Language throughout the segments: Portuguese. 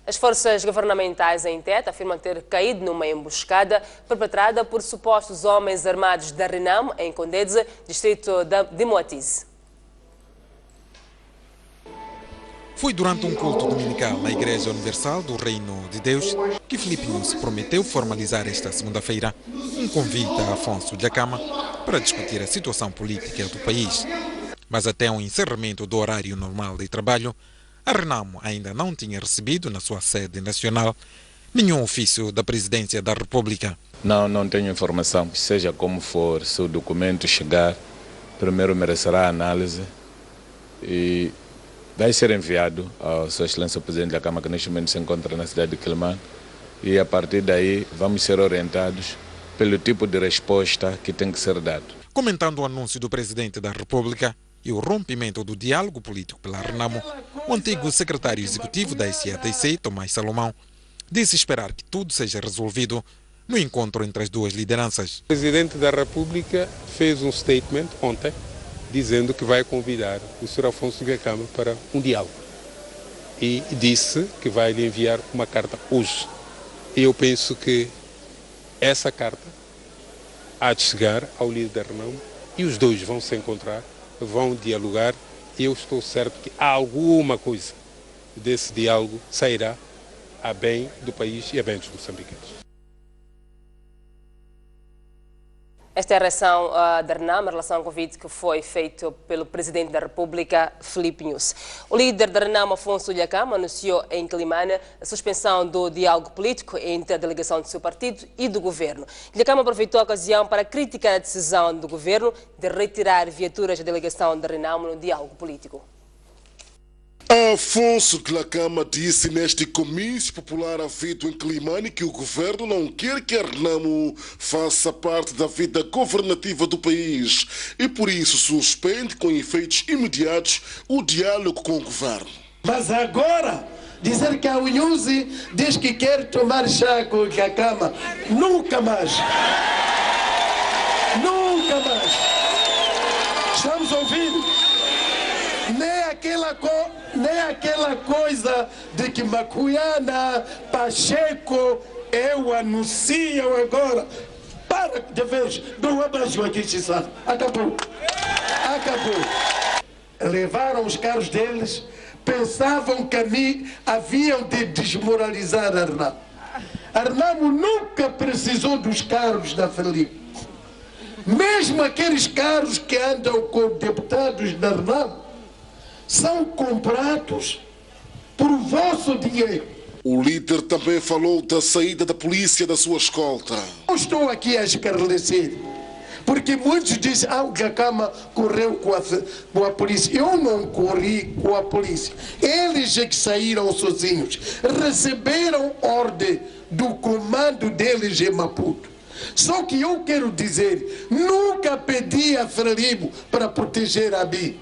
As forças governamentais em Tete afirmam ter caído numa emboscada perpetrada por supostos homens armados da Renamo, em Condeze, distrito de Moatize. Foi durante um culto dominical na Igreja Universal do Reino de Deus que Filipe Nunes prometeu formalizar esta segunda-feira um convite a Afonso Dhlakama para discutir a situação política do país. Mas até o encerramento do horário normal de trabalho, a Renamo ainda não tinha recebido na sua sede nacional nenhum ofício da Presidência da República. Não tenho informação. Seja como for, se o documento chegar, primeiro merecerá análise e vai ser enviado ao Sua Excelência o Presidente da Câmara, que neste momento se encontra na cidade de Quelimane, e a partir daí vamos ser orientados pelo tipo de resposta que tem que ser dado. Comentando o anúncio do Presidente da República e o rompimento do diálogo político pela Renamo, o antigo secretário executivo da SADC, Tomás Salomão, disse esperar que tudo seja resolvido no encontro entre as duas lideranças. O Presidente da República fez um statement ontem, dizendo que vai convidar o Sr. Afonso Dhlakama para um diálogo. E disse que vai lhe enviar uma carta hoje. E eu penso que essa carta há de chegar ao líder da Renamo e os dois vão se encontrar, vão dialogar, e eu estou certo que alguma coisa desse diálogo sairá a bem do país e a bem dos moçambicanos. Esta é a reação da Renamo em relação ao convite que foi feito pelo Presidente da República, Filipe Nunes. O líder da Renamo, Afonso Dhlakama, anunciou em Quelimane a suspensão do diálogo político entre a delegação do seu partido e do governo. Dhlakama aproveitou a ocasião para criticar a decisão do governo de retirar viaturas da delegação da Renamo no diálogo político. Afonso Dhlakama disse neste comício popular havido em Quelimane que o governo não quer que a Renamo faça parte da vida governativa do país e por isso suspende com efeitos imediatos o diálogo com o governo. Mas agora dizer que a Unyuzi diz que quer tomar chá com o Dhlakama, nunca mais. Nunca mais. Estamos ouvindo? Nem aquela coisa de que Macuyana, Pacheco, eu anuncio agora. Para de vez, não há mais aqui, Chisano. Acabou. Levaram os carros deles, pensavam que haviam de desmoralizar a Renamo. A Renamo nunca precisou dos carros da Felipe. Mesmo aqueles carros que andam com deputados da Renamo, são comprados por vosso dinheiro. O líder também falou da saída da polícia da sua escolta. Eu estou aqui a esclarecer, porque muitos dizem o Dhlakama correu com a polícia. Eu não corri com a polícia. Eles é que saíram sozinhos. Receberam ordem do comando deles em Maputo. Só que eu quero dizer, nunca pedi a Frelimo para proteger a mim.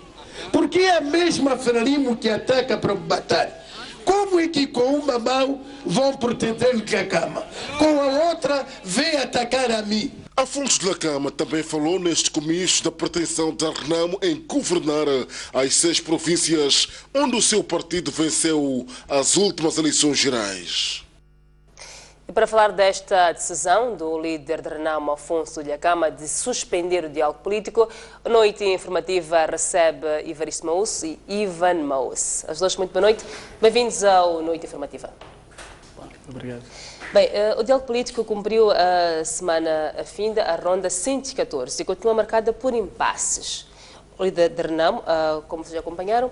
Porque é a mesma Frelimo que ataca para batalha. Como é que com uma mão vão proteger o Dhlakama? Com a outra vem atacar a mim. Afonso Dhlakama também falou neste comício da pretensão da Renamo em governar as 6 províncias onde o seu partido venceu as últimas eleições gerais. E para falar desta decisão do líder da Renamo, Afonso Dhlakama, de suspender o diálogo político, a Noite Informativa recebe Ivaristo Maus e Ivan Maus. As dois, muito boa noite. Bem-vindos ao Noite Informativa. Obrigado. Bem, o diálogo político cumpriu a semana finda a ronda 114 e continua marcada por impasses. O líder da Renamo, como vocês já acompanharam,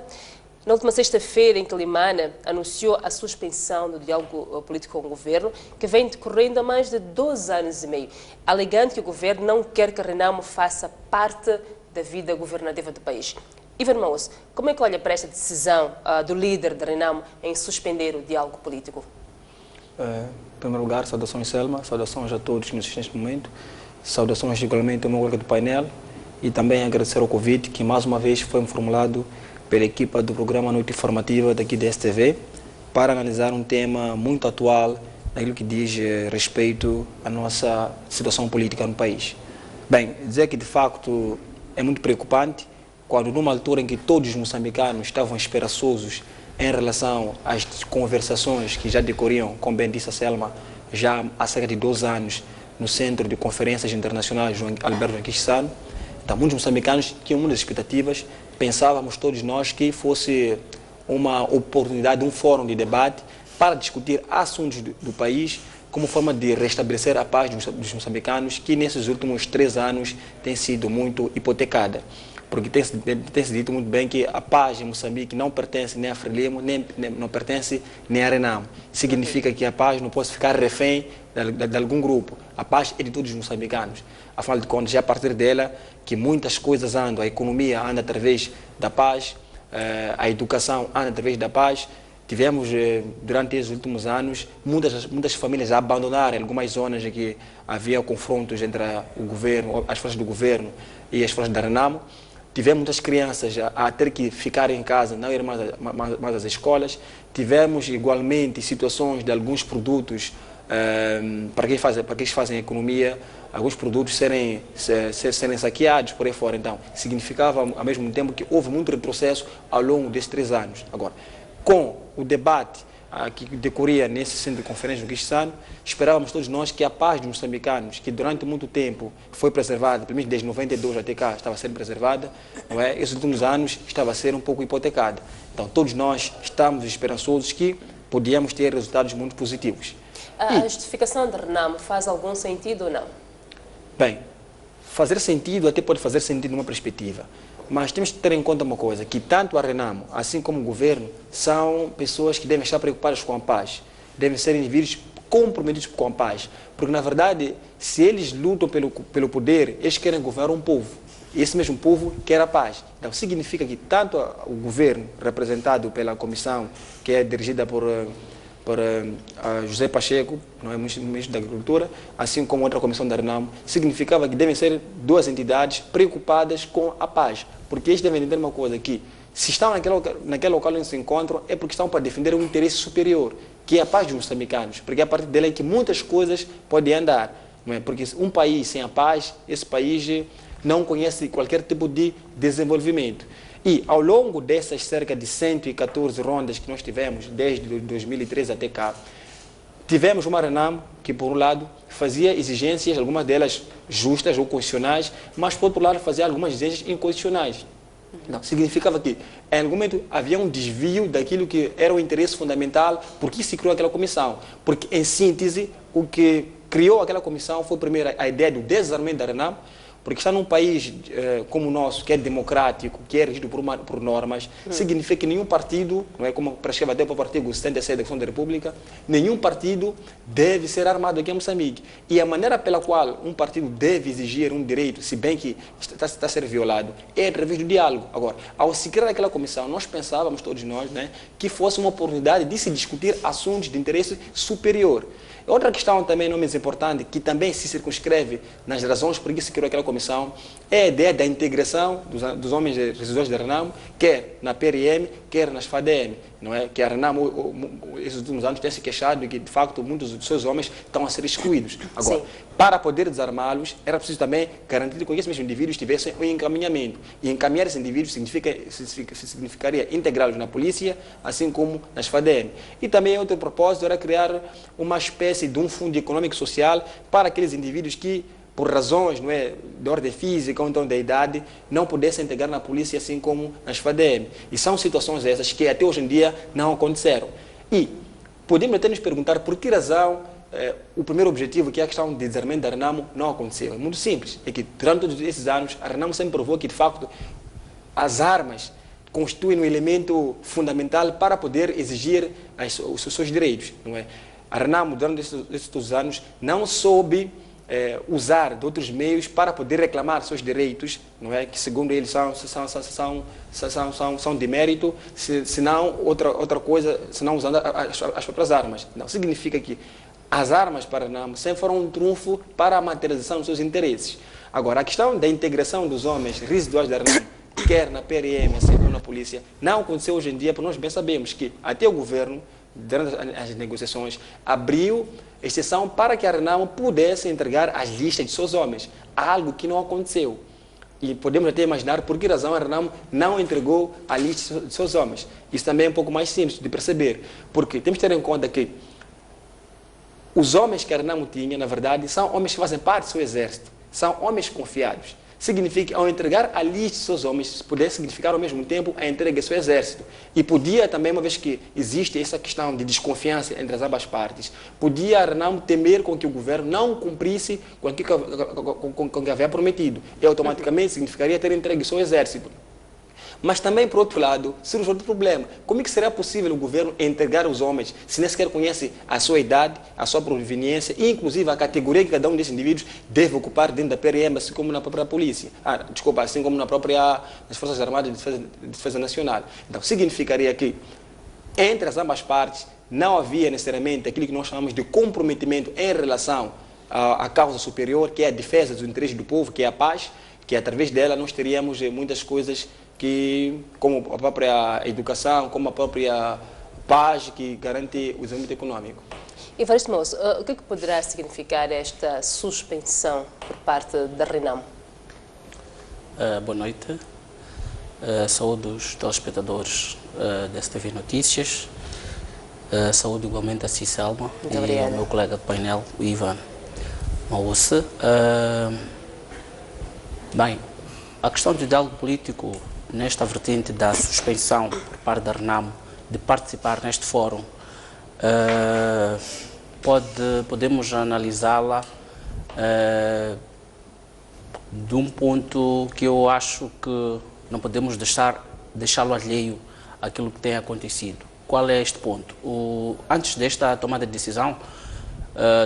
na última sexta-feira, em Quelimane, anunciou a suspensão do diálogo político com o governo, que vem decorrendo há mais de 2 anos e meio, alegando que o governo não quer que a Renamo faça parte da vida governativa do país. Ivan Maus, como é que olha para esta decisão do líder da Renamo em suspender o diálogo político? Em primeiro lugar, saudações, Selma, saudações a todos neste momento, saudações igualmente ao meu colega do painel e também agradecer o convite que mais uma vez foi formulado pela equipa do programa Noite Informativa daqui da STV para analisar um tema muito atual naquilo que diz respeito à nossa situação política no país. Bem, dizer que de facto é muito preocupante quando numa altura em que todos os moçambicanos estavam esperançosos em relação às conversações que já decorriam, como bem disse a Selma, já há cerca de 2 anos, no Centro de Conferências Internacionais Alberto João Quixano. Então, muitos moçambicanos tinham muitas expectativas, pensávamos todos nós que fosse uma oportunidade, um fórum de debate para discutir assuntos do país como forma de restabelecer a paz dos moçambicanos, que nesses últimos 3 anos tem sido muito hipotecada. Porque tem-se dito muito bem que a paz em Moçambique não pertence nem a Frelimo, não pertence nem a Renamo. Significa que a paz não pode ficar refém de algum grupo. A paz é de todos os moçambicanos. Afinal de contas, é a partir dela que muitas coisas andam. A economia anda através da paz, a educação anda através da paz. Tivemos, durante esses últimos anos, muitas famílias a abandonarem algumas zonas em que havia confrontos entre o governo, as forças do governo e as forças da Renamo. Tivemos muitas crianças a ter que ficar em casa, não ir mais às escolas. Tivemos, igualmente, situações de alguns produtos, para quem fazem economia, alguns produtos serem saqueados por aí fora. Então, significava, ao mesmo tempo, que houve muito retrocesso ao longo desses 3 anos. Agora, com o debate que decorria nesse centro de conferência do Quixano, esperávamos todos nós que a paz dos moçambicanos, que durante muito tempo foi preservada, pelo menos desde 92 até cá estava sendo preservada, não é? Esses últimos anos estava a ser um pouco hipotecada. Então todos nós estamos esperançosos que podíamos ter resultados muito positivos. A justificação de Renamo faz algum sentido ou não? Bem, fazer sentido até pode fazer sentido numa perspectiva. Mas temos que ter em conta uma coisa, que tanto a Renamo, assim como o governo, são pessoas que devem estar preocupadas com a paz. Devem ser indivíduos comprometidos com a paz. Porque, na verdade, se eles lutam pelo poder, eles querem governar um povo. E esse mesmo povo quer a paz. Então, significa que tanto o governo, representado pela comissão, que é dirigida por José Pacheco, não é, ministro da Agricultura, assim como outra comissão da Renamo, significava que devem ser 2 entidades preocupadas com a paz. Porque eles devem entender uma coisa, que se estão naquele local onde se encontram, é porque estão para defender um interesse superior, que é a paz dos moçambicanos. Porque é a partir dele é que muitas coisas podem andar. Não é? Porque um país sem a paz, esse país não conhece qualquer tipo de desenvolvimento. E, ao longo dessas cerca de 114 rondas que nós tivemos, desde 2013 até cá, tivemos uma Renamo que, por um lado, fazia exigências, algumas delas justas ou constitucionais, mas, por outro lado, fazia algumas exigências inconstitucionais. Não, significava que, em algum momento, havia um desvio daquilo que era o interesse fundamental, por que se criou aquela comissão. Porque, em síntese, o que criou aquela comissão foi, primeiro, a ideia do desarmamento da Renamo, porque está num país como o nosso, que é democrático, que é regido por normas, significa que nenhum partido, não é, como prescreve até para o artigo 77 da Constituição da República, nenhum partido deve ser armado aqui em Moçambique. E a maneira pela qual um partido deve exigir um direito, se bem que está a ser violado, é através do diálogo. Agora, ao se criar aquela comissão, nós pensávamos, todos nós, né, que fosse uma oportunidade de se discutir assuntos de interesse superior. Outra questão também não menos importante, que também se circunscreve nas razões por que se criou aquela comissão, é a ideia da integração dos homens residentes da Renamo, quer na PRM, quer nas FADEM. Não é? Que a Renamo, esses últimos anos, tem se queixado de que, de facto, muitos dos seus homens estão a ser excluídos. Agora, para poder desarmá-los, era preciso também garantir que esses mesmos indivíduos tivessem um encaminhamento. E encaminhar esses indivíduos significaria integrá-los na polícia, assim como nas FADEM. E também outro propósito era criar uma espécie de um fundo econômico social para aqueles indivíduos que, por razões, não é, de ordem física ou então da idade, não pudessem integrar na polícia, assim como nas FADEM. E são situações essas que até hoje em dia não aconteceram. E podemos até nos perguntar por que razão o primeiro objetivo, que é a questão de desarmamento da Renamo, não aconteceu. É muito simples. É que durante todos esses anos, a Renamo sempre provou que, de facto, as armas constituem um elemento fundamental para poder exigir os seus direitos. Não é? A Renamo, durante esses anos, não soube usar de outros meios para poder reclamar seus direitos, não é? Que segundo eles são de mérito, senão outra coisa, senão usando as próprias armas. Não, significa que as armas para a Renamo sempre foram um trunfo para a materialização dos seus interesses. Agora, a questão da integração dos homens residuais da Renamo, quer na PRM, assim como na polícia, não aconteceu hoje em dia, porque nós bem sabemos que até o governo, durante as negociações, abriu exceção para que a Renamo pudesse entregar as listas de seus homens, algo que não aconteceu. E podemos até imaginar por que razão a Renamo não entregou a lista de seus homens. Isso também é um pouco mais simples de perceber, porque temos que ter em conta que os homens que a Renamo tinha, na verdade, são homens que fazem parte do seu exército, são homens confiados. Significa que ao entregar a lista de seus homens, poderia significar ao mesmo tempo a entrega do seu exército. E podia também, uma vez que existe essa questão de desconfiança entre as ambas partes, podia a Renamo temer com que o governo não cumprisse com o que havia prometido. E automaticamente significaria ter entregue o seu exército. Mas também, por outro lado, surge outro problema. Como é que será possível o governo entregar os homens se nem sequer conhece a sua idade, a sua proveniência e, inclusive, a categoria que cada um desses indivíduos deve ocupar dentro da PRM, assim como na própria polícia? Assim como nas Forças Armadas de Defesa Nacional. Então, significaria que, entre as ambas partes, não havia necessariamente aquilo que nós chamamos de comprometimento em relação à causa superior, que é a defesa dos interesses do povo, que é a paz, que através dela nós teríamos muitas coisas que, como a própria educação, como a própria paz, que garante o desenvolvimento econômico. Evaristo Moço, o que é que poderá significar esta suspensão por parte da Renamo? Boa noite. Saúde os telespectadores da STV Notícias. Saúde igualmente a Ciselma e ao meu colega de painel, o Ivan Mausse. Bem, a questão do diálogo político nesta vertente da suspensão por parte da Renamo de participar neste fórum, podemos analisá-la de um ponto que eu acho que não podemos deixá-lo alheio àquilo que tem acontecido. Qual é este ponto? Antes desta tomada de decisão,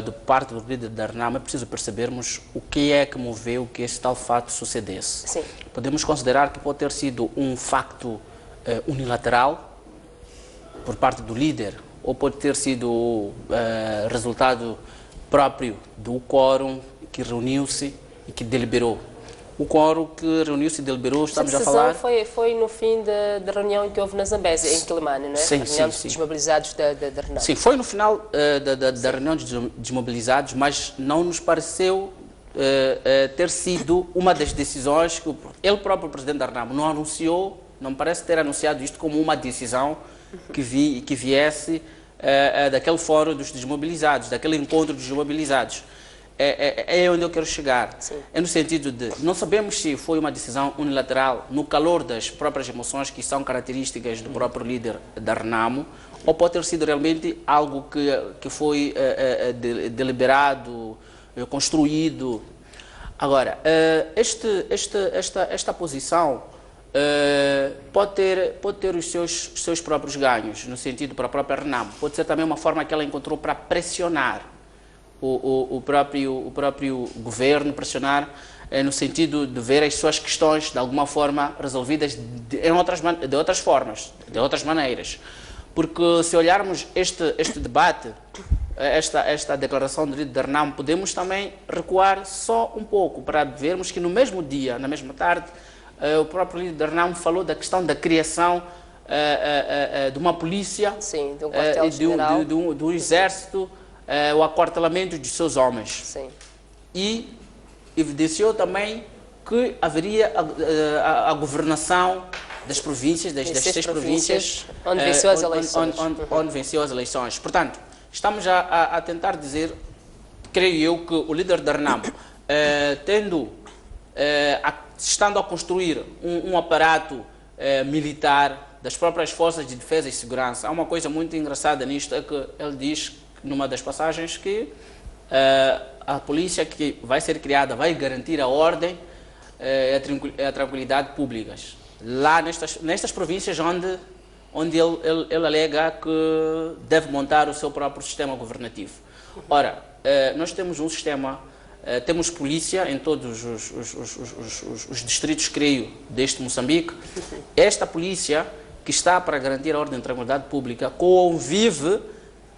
de parte do líder da Renamo, é preciso percebermos o que é que moveu que esse tal fato sucedesse. Sim. Podemos considerar que pode ter sido um facto unilateral por parte do líder, ou pode ter sido resultado próprio do quórum que reuniu-se e que deliberou. O quórum que reuniu-se e deliberou, estamos a falar... Foi no fim da reunião que houve na Zambésia, em Quelimane, não é? Sim, reunião sim. de desmobilizados da Renamo. Sim, foi no final da reunião de desmobilizados, mas não nos pareceu ter sido uma das decisões que ele próprio, o presidente da Renamo, não anunciou, não parece ter anunciado isto como uma decisão que viesse daquele fórum dos desmobilizados, daquele encontro dos desmobilizados. É onde eu quero chegar. Sim. É no sentido de, não sabemos se foi uma decisão unilateral no calor das próprias emoções que são características do próprio líder da Renamo, ou pode ter sido realmente algo que foi deliberado, construído. Agora, esta posição pode ter os seus próprios ganhos, no sentido para a própria Renamo. Pode ser também uma forma que ela encontrou para pressionar o próprio governo, pressionar no sentido de ver as suas questões de alguma forma resolvidas de outras maneiras. Porque se olharmos este debate, esta declaração do líder da Renamo, podemos também recuar só um pouco para vermos que no mesmo dia, na mesma tarde, o próprio líder da Renamo falou da questão da criação de uma polícia, sim, de um quartel-general, de um exército, o aquartelamento de seus homens. Sim. E evidenciou também que haveria a governação das províncias, das 6 províncias, onde venceu as eleições. Onde venceu as eleições. Portanto, estamos a tentar dizer, creio eu, que o líder da Renamo, estando a construir um aparato militar das próprias forças de defesa e segurança, há uma coisa muito engraçada nisto, é que ele diz, numa das passagens, que a polícia que vai ser criada vai garantir a ordem e a tranquilidade públicas. Lá nestas províncias onde ele alega que deve montar o seu próprio sistema governativo. Ora, nós temos um sistema, temos polícia em todos os distritos, creio, deste Moçambique. Esta polícia, que está para garantir a ordem e a tranquilidade pública, convive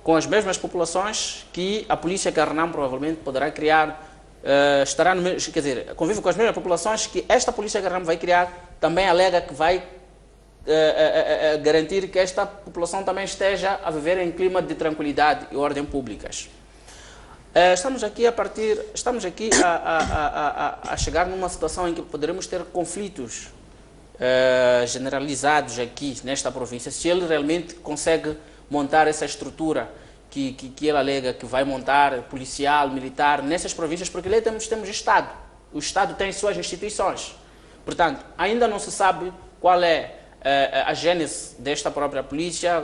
com as mesmas populações que a polícia que a Renamo provavelmente poderá criar, convive com as mesmas populações que esta polícia que a Renamo vai criar, também alega que vai garantir que esta população também esteja a viver em clima de tranquilidade e ordem públicas. Estamos aqui a chegar numa situação em que poderemos ter conflitos generalizados aqui nesta província, se ele realmente consegue montar essa estrutura que ele alega que vai montar, policial, militar, nessas províncias, porque ali temos Estado. O Estado tem suas instituições. Portanto, ainda não se sabe qual é a gênese desta própria polícia,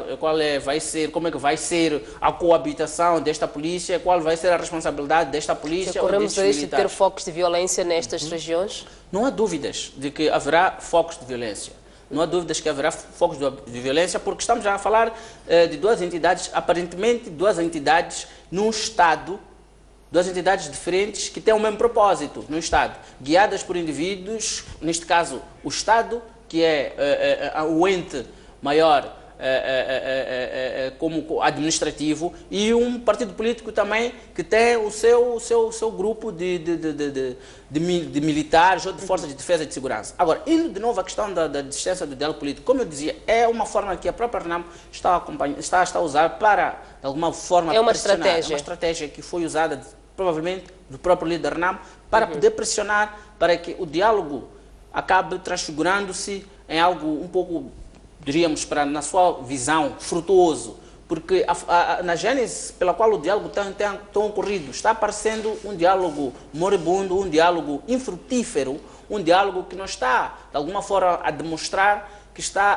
como é que vai ser a coabitação desta polícia, qual vai ser a responsabilidade desta polícia. Corremos o risco de ter focos de violência nestas regiões? Não há dúvidas de que haverá focos de violência. Não há dúvidas que haverá focos de violência, porque estamos já a falar de duas entidades, aparentemente duas entidades num Estado, duas entidades diferentes que têm o mesmo propósito no Estado, guiadas por indivíduos, neste caso o Estado, que é o ente maior como administrativo, e um partido político também que tem o seu grupo de militares ou de forças de defesa e de segurança. Agora, indo de novo à questão da existência do diálogo político, como eu dizia, é uma forma que a própria RENAMO está a usar para, de alguma forma, é uma pressionar. estratégia. É uma estratégia que foi usada, provavelmente, do próprio líder da RENAMO, para poder pressionar para que o diálogo acabe transfigurando-se em algo um pouco, diríamos, na sua visão, frutuoso. Porque na gênese pela qual o diálogo tem ocorrido, está parecendo um diálogo moribundo, um diálogo infrutífero, um diálogo que não está, de alguma forma, a demonstrar que está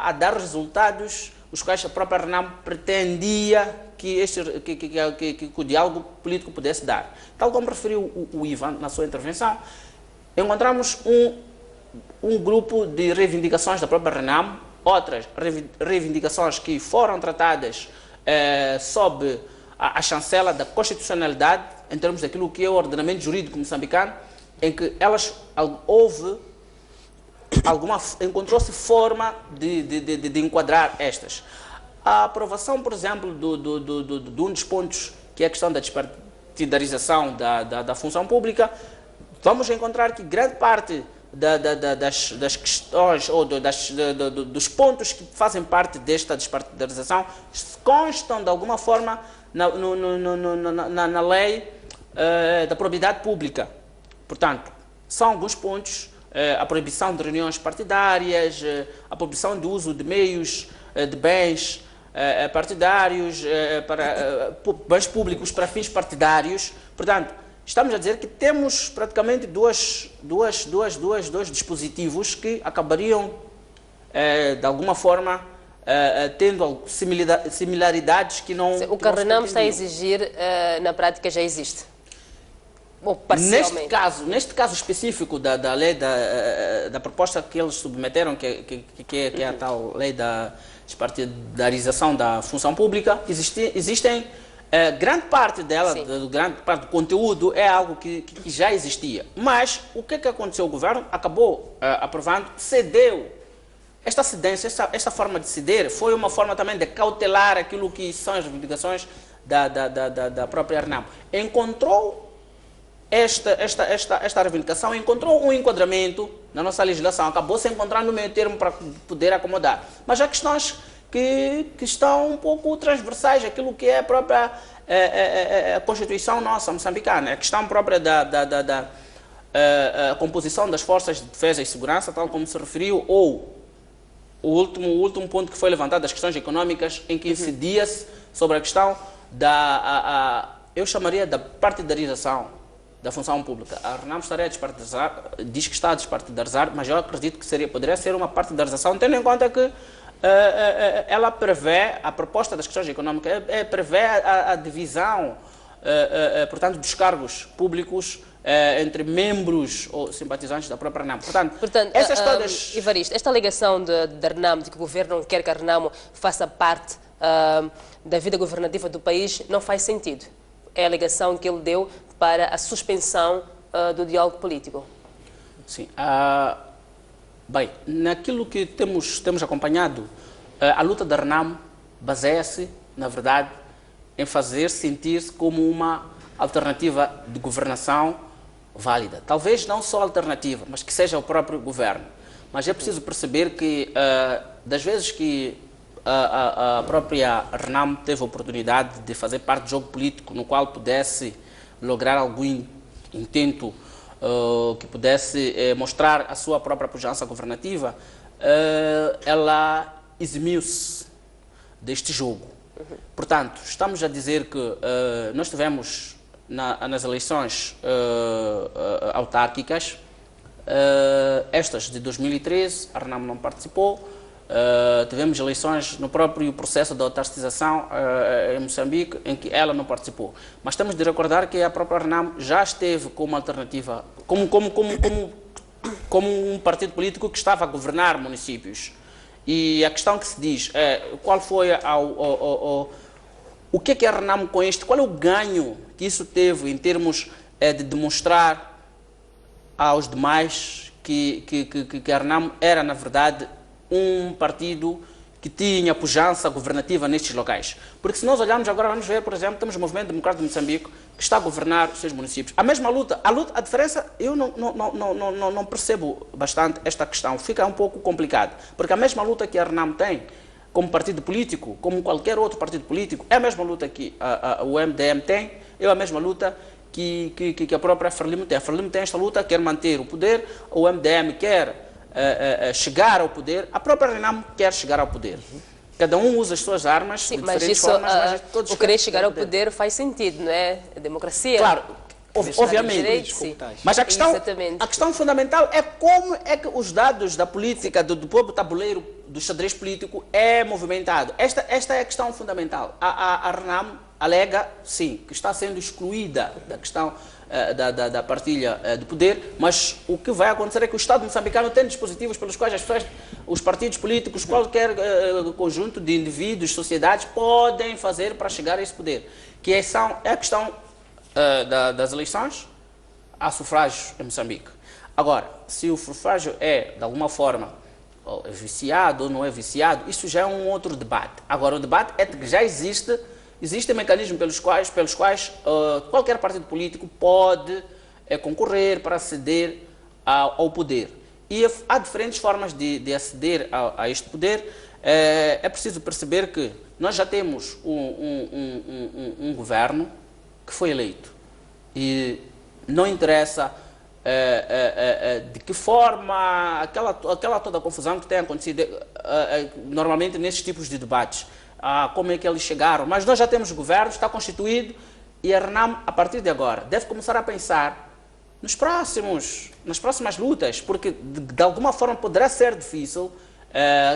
a dar resultados os quais a própria RENAMO pretendia que o diálogo político pudesse dar. Tal como referiu o Ivan na sua intervenção, encontramos um grupo de reivindicações da própria RENAMO, outras reivindicações que foram tratadas sob a chancela da constitucionalidade, em termos daquilo que é o ordenamento jurídico moçambicano, em que encontrou-se forma de enquadrar estas. A aprovação, por exemplo, de um dos pontos, que é a questão da despartidarização da função pública, vamos encontrar que grande parte das questões ou dos pontos que fazem parte desta despartidarização constam de alguma forma na lei da probidade pública. Portanto, são alguns pontos: a proibição de reuniões partidárias, a proibição do uso de meios de bens partidários, bens públicos para fins partidários. Portanto, estamos a dizer que temos praticamente dois dispositivos que acabariam, de alguma forma, tendo similaridades que não... O que a RENAMO está a exigir, na prática, já existe? Ou parcialmente? Neste caso específico da lei, da proposta que eles submeteram, que é a tal lei da despartidarização da função pública, existem... grande parte dela, grande parte do conteúdo é algo que já existia. Mas o que aconteceu? O governo acabou aprovando, cedeu. Esta cedência, esta forma de ceder, foi uma forma também de cautelar aquilo que são as reivindicações da própria RENAMO. Encontrou esta reivindicação, encontrou um enquadramento na nossa legislação, acabou se encontrando no meio termo para poder acomodar. Mas há questões que estão um pouco transversais àquilo que é a própria a Constituição nossa moçambicana, a questão própria da composição das forças de defesa e segurança, tal como se referiu, ou o último ponto que foi levantado, as questões econômicas, em que incidia-se sobre a questão eu chamaria da partidarização da função pública. A RENAMO estaria a despartidarizar, diz que está a despartidarizar, mas eu acredito que poderia ser uma partidarização, tendo em conta que ela prevê, a proposta das questões econômicas prevê a divisão, portanto, dos cargos públicos entre membros ou simpatizantes da própria RENAMO. Portanto, essas todas... Evaristo, esta alegação da RENAMO, de que o governo não quer que a RENAMO faça parte da vida governativa do país, não faz sentido. É a alegação que ele deu para a suspensão do diálogo político. Sim. Bem, naquilo que temos acompanhado, a luta da RENAMO baseia-se, na verdade, em fazer sentir-se como uma alternativa de governação válida. Talvez não só alternativa, mas que seja o próprio governo. Mas é preciso perceber que, das vezes que a própria RENAM teve a oportunidade de fazer parte do jogo político no qual pudesse lograr algum intento que pudesse mostrar a sua própria pujança governativa, ela eximiu-se deste jogo. Portanto, estamos a dizer que nós tivemos nas eleições autárquicas, estas de 2013, a RENAM não participou. Tivemos eleições no próprio processo da autarquização em Moçambique, em que ela não participou. Mas temos de recordar que a própria RENAM já esteve como alternativa, como um partido político que estava a governar municípios. E a questão que se diz é qual foi o que é que a RENAM com isto, qual é o ganho que isso teve em termos de demonstrar aos demais que a RENAM era, na verdade, um partido que tinha pujança governativa nestes locais. Porque se nós olharmos agora, vamos ver, por exemplo, temos o Movimento Democrático de Moçambique, que está a governar os seus municípios. A mesma luta, a diferença, eu não percebo bastante esta questão, fica um pouco complicado, porque a mesma luta que a RENAM tem, como partido político, como qualquer outro partido político, é a mesma luta que o MDM tem, é a mesma luta que a própria Frelimo tem. A Frelimo tem esta luta, quer manter o poder, o MDM quer chegar ao poder, a própria RENAM quer chegar ao poder. Cada um usa as suas armas de diferentes formas, mas todos o querer chegar ao poder faz sentido, não é? A democracia. Claro, obviamente. Mas a questão fundamental é como é que os dados da política, do próprio tabuleiro do xadrez político é movimentado. Esta é a questão fundamental. A RENAM alega, sim, que está sendo excluída da questão da partilha de poder, mas o que vai acontecer é que o Estado moçambicano tem dispositivos pelos quais os partidos políticos, qualquer conjunto de indivíduos, sociedades, podem fazer para chegar a esse poder, que é a questão das eleições a sufrágio em Moçambique. Agora, se o sufrágio é, de alguma forma, é viciado ou não é viciado, isso já é um outro debate. Agora, o debate é que já existem mecanismos pelos quais qualquer partido político pode concorrer para aceder ao poder. E há diferentes formas de aceder a este poder. É preciso perceber que nós já temos um governo que foi eleito. E não interessa de que forma, aquela toda a confusão que tem acontecido normalmente nesses tipos de debates. Como é que eles chegaram, mas nós já temos governo, está constituído, e a RENAM, a partir de agora, deve começar a pensar nas próximas lutas, porque de alguma forma poderá ser difícil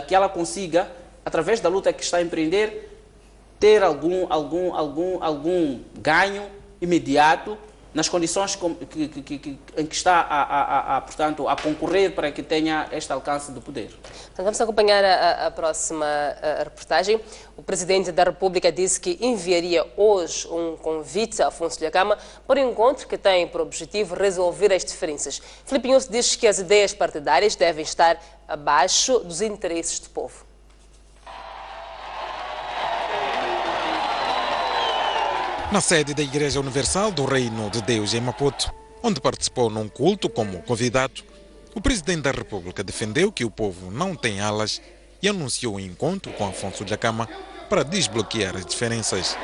que ela consiga, através da luta que está a empreender, ter algum ganho imediato nas condições em que está portanto, a concorrer para que tenha este alcance do poder. Então, vamos acompanhar a próxima reportagem. O Presidente da República disse que enviaria hoje um convite a Afonso Dhlakama para um encontro que tem por objetivo resolver as diferenças. Filipe Inhosso diz que as ideias partidárias devem estar abaixo dos interesses do povo. Na sede da Igreja Universal do Reino de Deus em Maputo, onde participou num culto como convidado, o Presidente da República defendeu que o povo não tem alas e anunciou um encontro com Afonso Dhlakama para desbloquear as diferenças.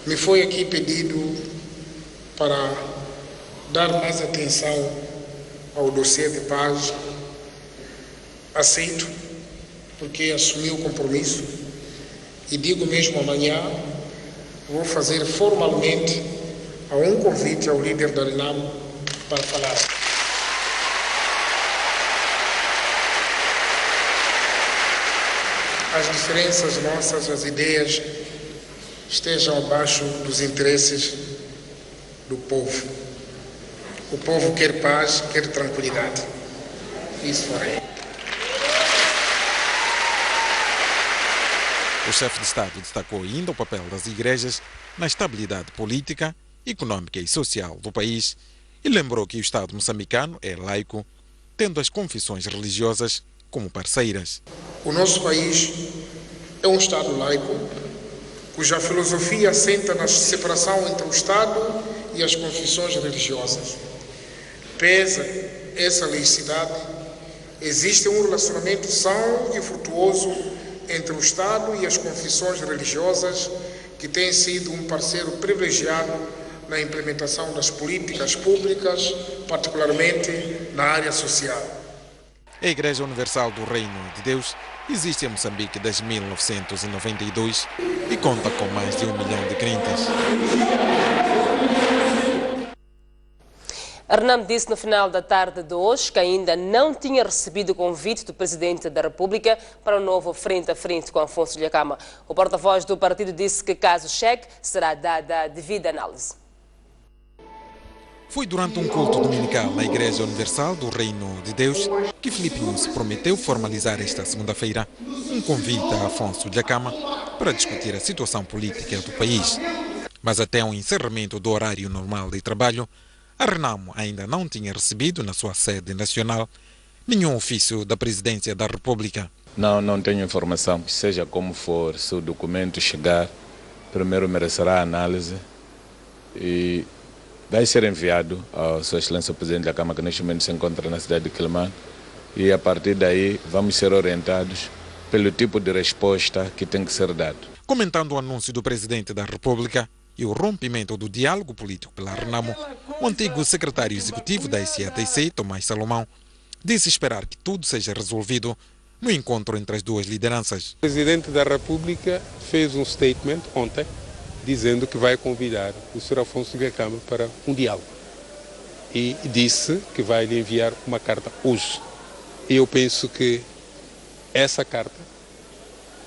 Me foi aqui pedido para dar mais atenção ao dossiê de paz. Aceito, porque assumi o compromisso e digo mesmo amanhã, vou fazer formalmente um convite ao líder da RENAM para falar. As diferenças nossas, as ideias, estejam abaixo dos interesses do povo. O povo quer paz, quer tranquilidade. Isso farei. O chefe de Estado destacou ainda o papel das igrejas na estabilidade política, econômica e social do país e lembrou que o Estado moçambicano é laico, tendo as confissões religiosas como parceiras. O nosso país é um Estado laico, cuja filosofia assenta na separação entre o Estado e as confissões religiosas. Pese essa laicidade, existe um relacionamento são e frutuoso entre o Estado e as confissões religiosas, que tem sido um parceiro privilegiado na implementação das políticas públicas, particularmente na área social. A Igreja Universal do Reino de Deus existe em Moçambique desde 1992 e conta com mais de 1 milhão de crentes. Renamo disse no final da tarde de hoje que ainda não tinha recebido o convite do Presidente da República para o novo frente a frente com Afonso Dhlakama. O porta-voz do partido disse que, caso chegue, será dada a devida análise. Foi durante um culto dominical na Igreja Universal do Reino de Deus que Filipe Nunes prometeu formalizar esta segunda-feira um convite a Afonso Dhlakama para discutir a situação política do país. Mas até o encerramento do horário normal de trabalho, a Renamo ainda não tinha recebido na sua sede nacional nenhum ofício da Presidência da República. Não tenho informação. Seja como for, se o documento chegar, primeiro merecerá análise e vai ser enviado ao Sua Excelência o Presidente da Câmara, que neste momento se encontra na cidade de Quelimane, e a partir daí vamos ser orientados pelo tipo de resposta que tem que ser dado. Comentando o anúncio do Presidente da República e o rompimento do diálogo político pela Renamo, o antigo secretário executivo da SADC, Tomás Salomão, disse esperar que tudo seja resolvido no encontro entre as duas lideranças. O Presidente da República fez um statement ontem, dizendo que vai convidar o Sr. Afonso Dhlakama para um diálogo. E disse que vai lhe enviar uma carta hoje. E eu penso que essa carta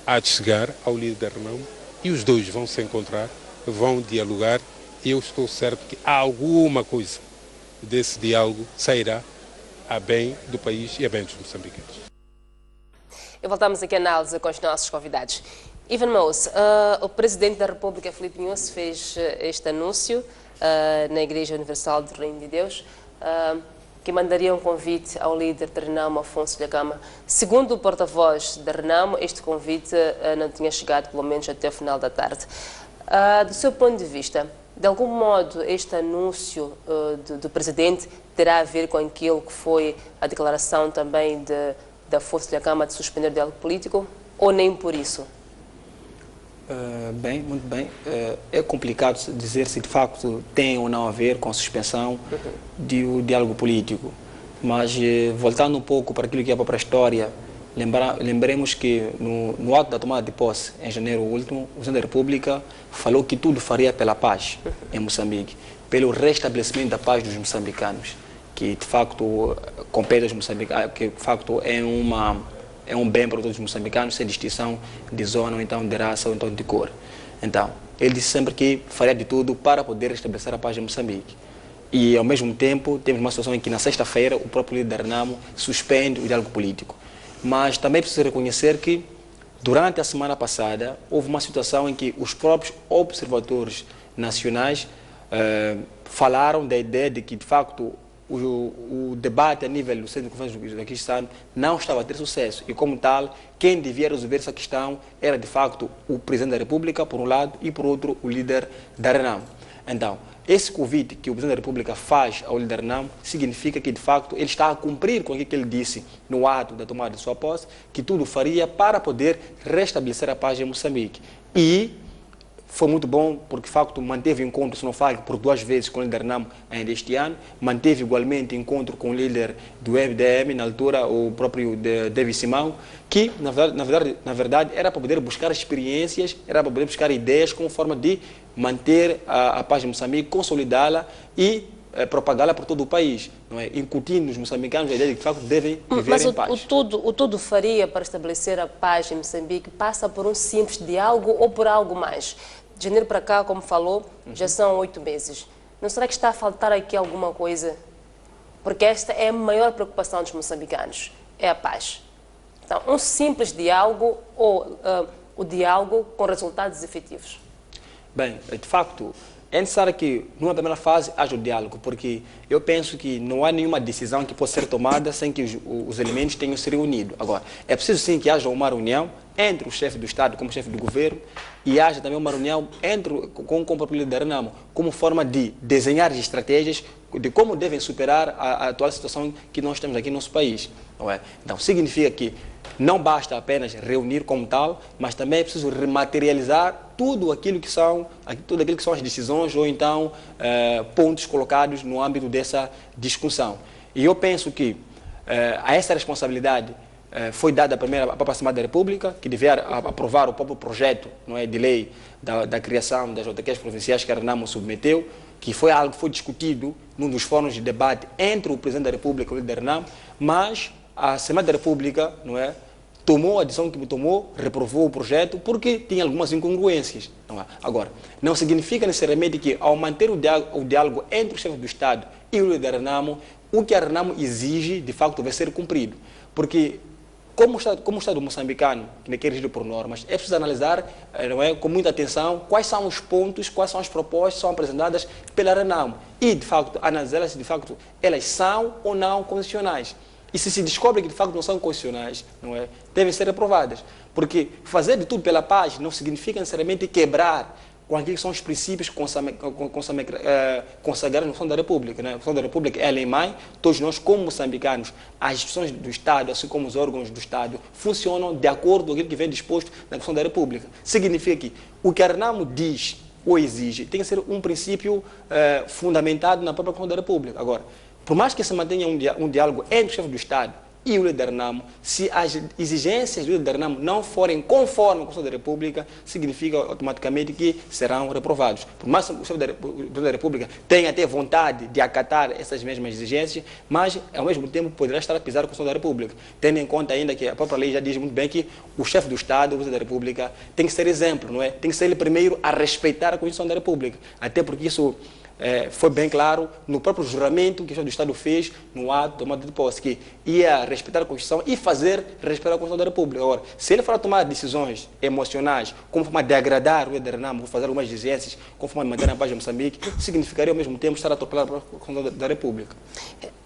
há de chegar ao líder da Renamo e os dois vão se encontrar, vão dialogar, e eu estou certo que alguma coisa desse diálogo sairá a bem do país e a bem dos moçambicanos. E voltamos aqui à análise com os nossos convidados. Ivan Mous, o Presidente da República, Filipe Nunes, fez este anúncio na Igreja Universal do Reino de Deus, que mandaria um convite ao líder da Renamo, Afonso Dhlakama. Segundo o porta-voz da Renamo, este convite não tinha chegado, pelo menos até o final da tarde. Do seu ponto de vista, de algum modo este anúncio do Presidente terá a ver com aquilo que foi a declaração também de Afonso Dhlakama de suspender o diálogo político, ou nem por isso? Bem, muito bem. É complicado dizer se de facto tem ou não a ver com a suspensão do diálogo político. Mas, voltando um pouco para aquilo que é para a história, lembremos que no ato da tomada de posse, em janeiro último, o Presidente da República falou que tudo faria pela paz em Moçambique, pelo restabelecimento da paz dos moçambicanos, que de facto compete aos moçambicanos, que de facto é um bem para todos os moçambicanos, sem distinção de zona, ou então de raça, ou então de cor. Então, ele disse sempre que faria de tudo para poder restabelecer a paz em Moçambique. E, ao mesmo tempo, temos uma situação em que, na sexta-feira, o próprio líder da Renamo suspende o diálogo político. Mas também preciso reconhecer que, durante a semana passada, houve uma situação em que os próprios observadores nacionais falaram da ideia de que, de facto, o debate a nível do Centro de Conferência do Uzbequistão não estava a ter sucesso. E, como tal, quem devia resolver essa questão era, de facto, o Presidente da República, por um lado, e, por outro, o líder da Renamo. Então, esse convite que o Presidente da República faz ao líder da Renamo significa que, de facto, ele está a cumprir com o que ele disse no ato da tomada de sua posse, que tudo faria para poder restabelecer a paz em Moçambique. E foi muito bom porque, de facto, manteve encontro, se não falho, por 2 vezes com o líder da Renamo ainda este ano, manteve igualmente encontro com o líder do FDM, na altura, o próprio David Simão, que, na verdade, era para poder buscar experiências, era para poder buscar ideias como forma de manter a paz em Moçambique, consolidá-la e propagá-la por todo o país, não é? Incutindo os moçambicanos a ideia de que, de facto, devem viver em paz. Mas o tudo faria para estabelecer a paz em Moçambique passa por um simples diálogo ou por algo mais? De janeiro para cá, como falou, já são 8 meses. Não será que está a faltar aqui alguma coisa? Porque esta é a maior preocupação dos moçambicanos, é a paz. Então, um simples diálogo ou o diálogo com resultados efetivos? Bem, de facto, é necessário que, numa primeira fase, haja o diálogo, porque eu penso que não há nenhuma decisão que possa ser tomada sem que os elementos tenham se reunido. Agora, é preciso sim que haja uma reunião entre o chefe do Estado como chefe do governo e haja também uma reunião com o próprio líder da Renamo, como forma de desenhar estratégias de como devem superar a atual situação que nós temos aqui no nosso país. Não é? Então, significa que não basta apenas reunir como tal, mas também é preciso rematerializar tudo aquilo que são as decisões ou então pontos colocados no âmbito dessa discussão. E eu penso que a essa responsabilidade foi dada à própria Assembleia da República, que devia aprovar o próprio projeto, não é, de lei da criação das autarquias provinciais que a RENAMO submeteu, que foi algo que foi discutido num dos fóruns de debate entre o Presidente da República e o líder da RENAMO, mas a Assembleia da República, não é, tomou a decisão que tomou, reprovou o projeto, porque tinha algumas incongruências. Não é? Agora, não significa necessariamente que, ao manter o diálogo entre o chefe do Estado e o líder da RENAMO, o que a RENAMO exige, de facto, vai ser cumprido. Porque, como o Estado moçambicano, que é regido por normas, é preciso analisar não é, com muita atenção quais são os pontos, quais são as propostas que são apresentadas pela RENAMO. E, de facto, analisá-las se, de facto, elas são ou não constitucionais. E se descobre que, de facto, não são constitucionais, não é, devem ser aprovadas. Porque fazer de tudo pela paz não significa necessariamente quebrar com aquilo que são os princípios consagrados na Constituição da República. Né? A Constituição da República é a lei-mãe, todos nós, como moçambicanos, as instituições do Estado, assim como os órgãos do Estado, funcionam de acordo com aquilo que vem disposto na Constituição da República. Significa que o que a RENAMO diz ou exige tem que ser um princípio fundamentado na própria Constituição da República. Agora, por mais que se mantenha um diálogo entre o chefe do Estado e o líder da RENAMO, se as exigências do líder da RENAMO não forem conforme a Constituição da República, significa automaticamente que serão reprovados. Por mais que o chefe da República tenha até vontade de acatar essas mesmas exigências, mas, ao mesmo tempo, poderá estar a pisar a Constituição da República, tendo em conta ainda que a própria lei já diz muito bem que o chefe do Estado, o presidente da República, tem que ser exemplo, não é? Tem que ser ele primeiro a respeitar a Constituição da República, até porque isso foi bem claro no próprio juramento que o chefe do Estado fez no ato de tomada de posse, que ia respeitar a Constituição e fazer respeitar a Constituição da República. Agora, se ele for tomar decisões emocionais, como forma de agradar o líder da RENAMO, fazer algumas exigências, como forma de manter a paz em Moçambique, significaria ao mesmo tempo estar a atropelar a Constituição da República.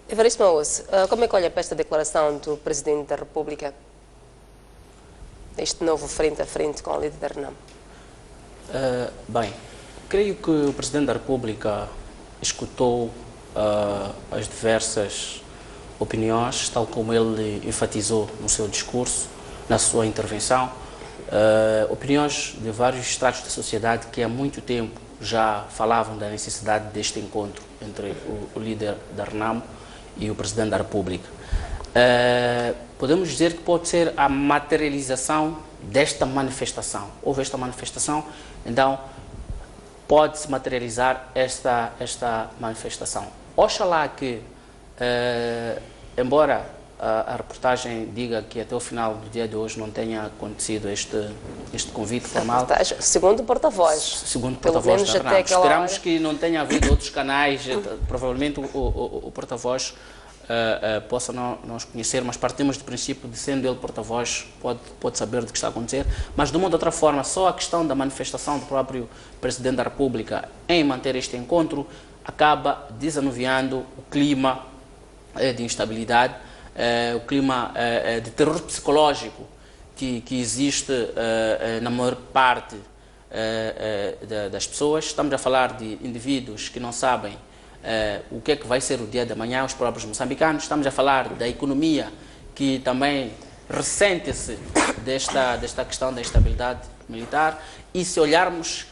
Evaristo Mausse, como é que olha para esta declaração do Presidente da República, este novo frente a frente com o líder da RENAMO? Bem, creio que o Presidente da República escutou as diversas opiniões, tal como ele enfatizou no seu discurso, na sua intervenção, opiniões de vários estratos da sociedade que há muito tempo já falavam da necessidade deste encontro entre o líder da RENAMO e o Presidente da República. Podemos dizer que pode ser a materialização desta manifestação. Houve esta manifestação, então pode-se materializar esta manifestação. Oxalá que, embora a reportagem diga que até o final do dia de hoje não tenha acontecido este convite formal. Segundo o porta-voz. Segundo o porta-voz da RENAMO. Esperamos que não tenha havido outros canais, provavelmente o porta-voz possa não nos conhecer, mas partimos do princípio de, sendo ele porta-voz, pode saber do que está a acontecer, mas de uma ou de outra forma, só a questão da manifestação do próprio Presidente da República em manter este encontro acaba desanuviando o clima de instabilidade, o clima de terror psicológico que existe na maior parte das pessoas. Estamos a falar de indivíduos que não sabem o que é que vai ser o dia de amanhã, os próprios moçambicanos. Estamos a falar da economia, que também ressente-se desta questão da instabilidade militar. E se olharmos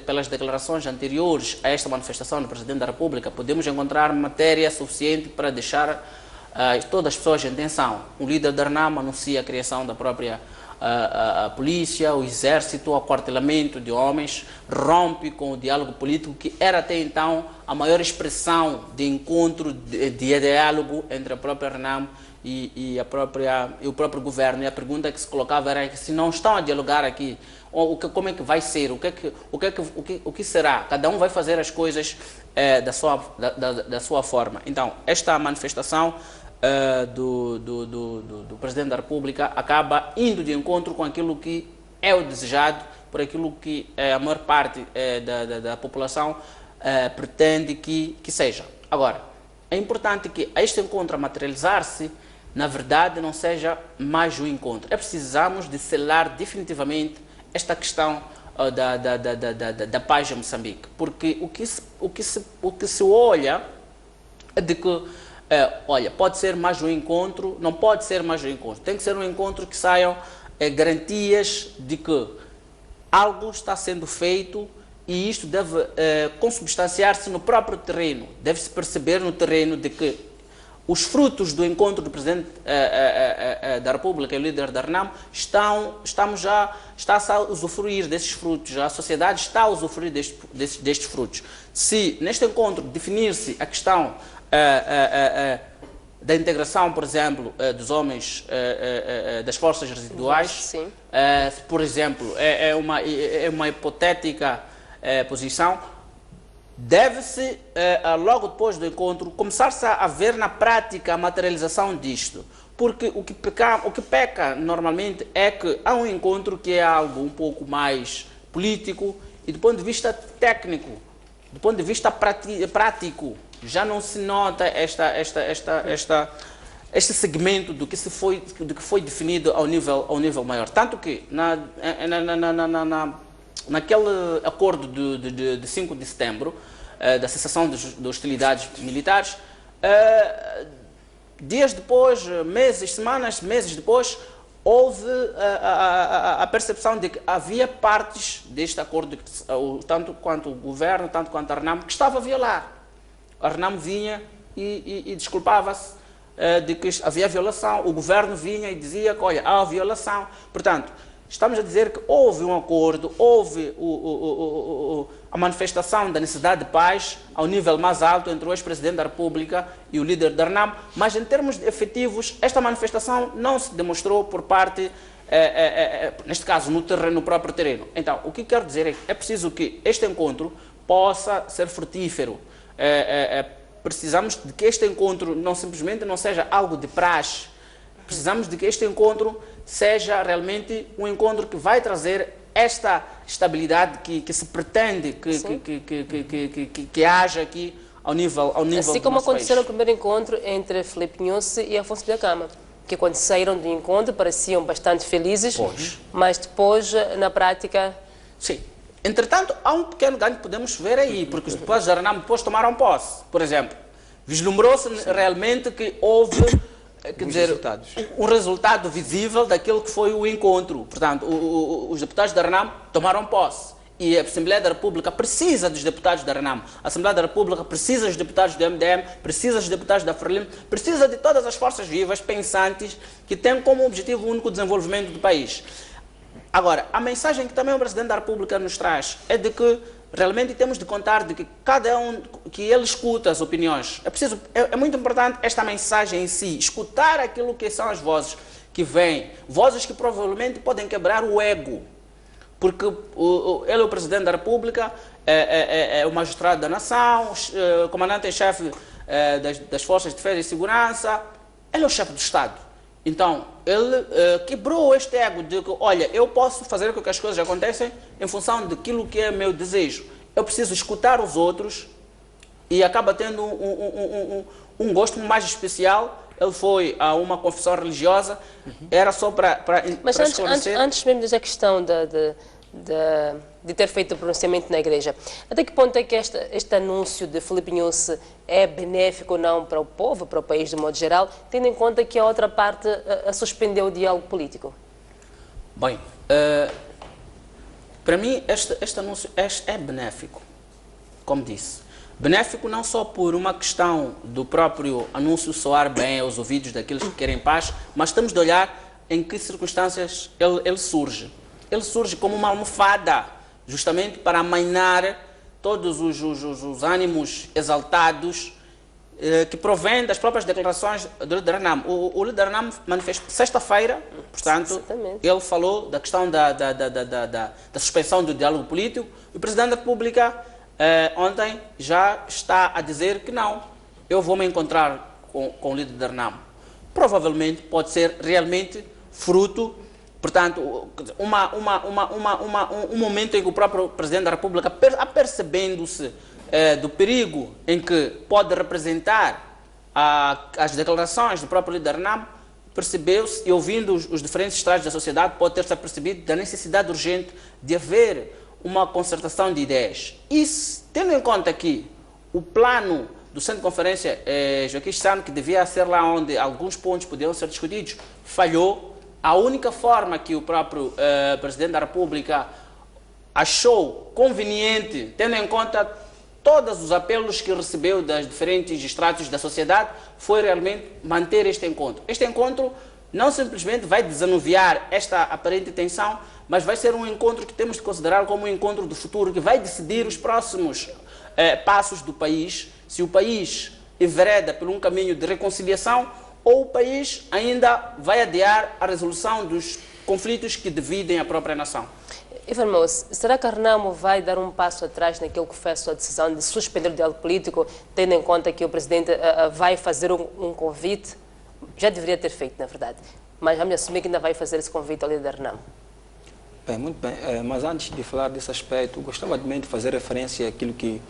pelas declarações anteriores a esta manifestação do Presidente da República, podemos encontrar matéria suficiente para deixar todas as pessoas em tensão. O líder da RENAMO anuncia a criação da própria a polícia, o exército, o aquartelamento de homens, rompe com o diálogo político, que era até então a maior expressão de encontro, de diálogo entre a própria RENAMO e o próprio governo. E a pergunta que se colocava era que, se não estão a dialogar aqui, como é que vai ser? O que será? Cada um vai fazer as coisas da sua forma. Então, esta manifestação do Presidente da República acaba indo de encontro com aquilo que é o desejado, por aquilo que a maior parte da população pretende que seja. Agora, é importante que este encontro, a materializar-se, na verdade não seja mais um encontro. Precisamos de selar definitivamente esta questão da paz em Moçambique, porque o que se olha é de que olha, pode ser mais um encontro, não pode ser mais um encontro. Tem que ser um encontro que saiam garantias de que algo está sendo feito e isto deve consubstanciar-se no próprio terreno. Deve-se perceber no terreno de que os frutos do encontro do Presidente da República e o líder da RENAM está a usufruir desses frutos, a sociedade está a usufruir destes frutos. Se neste encontro definir-se a questão da integração, por exemplo, dos homens das forças residuais, por exemplo, é uma hipotética posição, deve-se, logo depois do encontro, começar-se a ver na prática a materialização disto. Porque o que peca normalmente é que há um encontro que é algo um pouco mais político e do ponto de vista técnico, do ponto de vista prático, já não se nota este segmento do que foi definido ao nível maior. Tanto que naquele acordo de 5 de setembro, da cessação de hostilidades militares, dias depois, meses depois, houve a percepção de que havia partes deste acordo, tanto quanto o governo, tanto quanto a RENAM, que estava a violar. A RENAM vinha e desculpava-se de que havia violação, o governo vinha e dizia que, olha, há violação. Portanto, estamos a dizer que houve um acordo, houve a manifestação da necessidade de paz ao nível mais alto entre o ex-presidente da República e o líder da RENAM, mas em termos efetivos, esta manifestação não se demonstrou por parte, neste caso, no próprio terreno. Então, o que quero dizer é que é preciso que este encontro possa ser frutífero. Precisamos de que este encontro simplesmente não seja algo de praxe. Precisamos de que este encontro seja realmente um encontro que vai trazer esta estabilidade que se pretende que haja aqui ao nível assim como aconteceu no primeiro encontro entre Filipe Nyusi e Afonso Dhlakama, que quando saíram do encontro pareciam bastante felizes, mas depois, na prática... Sim. Entretanto, há um pequeno ganho que podemos ver aí, porque os deputados da RENAM depois tomaram posse. Por exemplo, vislumbrou-se realmente que houve, quer dizer, um resultado visível daquilo que foi o encontro. Portanto, os deputados da RENAM tomaram posse. E a Assembleia da República precisa dos deputados da RENAM. A Assembleia da República precisa dos deputados do MDM, precisa dos deputados da FRELIM, precisa de todas as forças vivas, pensantes, que têm como objetivo único o desenvolvimento do país. Agora, a mensagem que também o Presidente da República nos traz é de que realmente temos de contar de que cada um, que ele escuta as opiniões. É muito importante esta mensagem em si, escutar aquilo que são as vozes que vêm, vozes que provavelmente podem quebrar o ego, porque ele é o Presidente da República, é o magistrado da nação, comandante-em-chefe das Forças de Defesa e Segurança, ele é o chefe do Estado. Então, ele quebrou este ego de que, olha, eu posso fazer com que as coisas aconteçam em função daquilo que é meu desejo. Eu preciso escutar os outros e acaba tendo um gosto mais especial. Ele foi a uma confissão religiosa, era só para Mas antes mesmo da questão de ter feito o pronunciamento na igreja, até que ponto é que este anúncio de Filipe Nyusi é benéfico ou não para o povo, para o país de modo geral, tendo em conta que a outra parte suspendeu o diálogo político? Bem, para mim este anúncio é benéfico, como disse. Benéfico não só por uma questão do próprio anúncio soar bem aos ouvidos daqueles que querem paz, mas temos de olhar em que circunstâncias ele surge. Ele surge como uma almofada, justamente para amainar todos os ânimos exaltados que provêm das próprias declarações do líder RENAM. O líder RENAM manifestou sexta-feira, portanto, ele falou da questão da suspensão do diálogo político. O Presidente da República ontem já está a dizer que não, eu vou me encontrar com o líder da RENAM. Provavelmente pode ser realmente fruto, portanto, um momento em que o próprio Presidente da República, apercebendo-se do perigo em que pode representar as declarações do próprio líder RENAM, percebeu-se, e ouvindo os diferentes estratos da sociedade, pode ter-se apercebido da necessidade urgente de haver uma concertação de ideias. E tendo em conta que o plano do Centro de Conferência Joaquim Chissano, que devia ser lá onde alguns pontos podiam ser discutidos, falhou. A única forma que o próprio Presidente da República achou conveniente, tendo em conta todos os apelos que recebeu das diferentes estratos da sociedade, foi realmente manter este encontro. Este encontro não simplesmente vai desanuviar esta aparente tensão, mas vai ser um encontro que temos de considerar como um encontro do futuro, que vai decidir os próximos passos do país, se o país envereda por um caminho de reconciliação ou o país ainda vai adiar a resolução dos conflitos que dividem a própria nação. Ivan Moço, será que a Renamo vai dar um passo atrás naquilo que foi a sua decisão de suspender o diálogo político, tendo em conta que o Presidente vai fazer um convite? Já deveria ter feito, na verdade, mas vamos assumir que ainda vai fazer esse convite ao líder da Renamo. Bem, muito bem, mas antes de falar desse aspecto, gostava de fazer referência àquilo que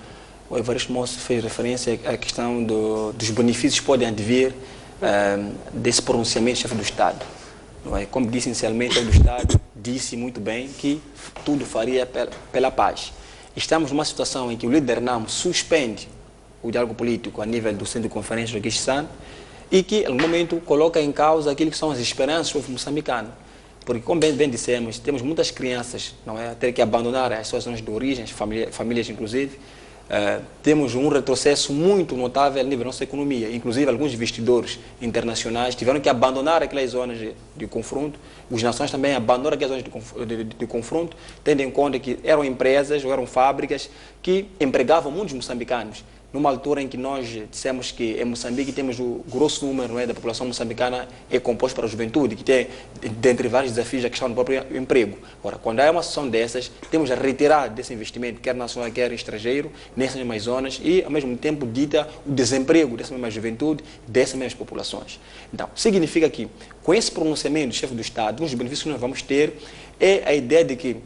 o Evaristo Moço fez referência à questão dos benefícios que podem advir desse pronunciamento do chefe do Estado. Não é? Como disse inicialmente, o chefe do Estado disse muito bem que tudo faria pela paz. Estamos numa situação em que o líder da Renamo suspende o diálogo político a nível do Centro de Conferência Joaquim Chissano e que, no momento, coloca em causa aquilo que são as esperanças do povo moçambicano. Porque, como bem dissemos, temos muitas crianças não é, a ter que abandonar as suas zonas de origem, famílias inclusive. Temos um retrocesso muito notável a nível da nossa economia. Inclusive, alguns investidores internacionais tiveram que abandonar aquelas zonas de confronto. Os nações também abandonaram aquelas zonas de confronto, tendo em conta que eram empresas ou eram fábricas que empregavam muitos moçambicanos. Numa altura em que nós dissemos que em Moçambique temos o grosso número não é, da população moçambicana é composto para a juventude, que tem, dentre vários desafios, a questão do próprio emprego. Ora, quando há uma situação dessas, temos a retirar desse investimento, quer nacional, quer estrangeiro, nessas mesmas zonas e, ao mesmo tempo, dita o desemprego dessa mesma juventude, dessas mesmas populações. Então, significa que, com esse pronunciamento do chefe do Estado, um dos benefícios que nós vamos ter é a ideia de que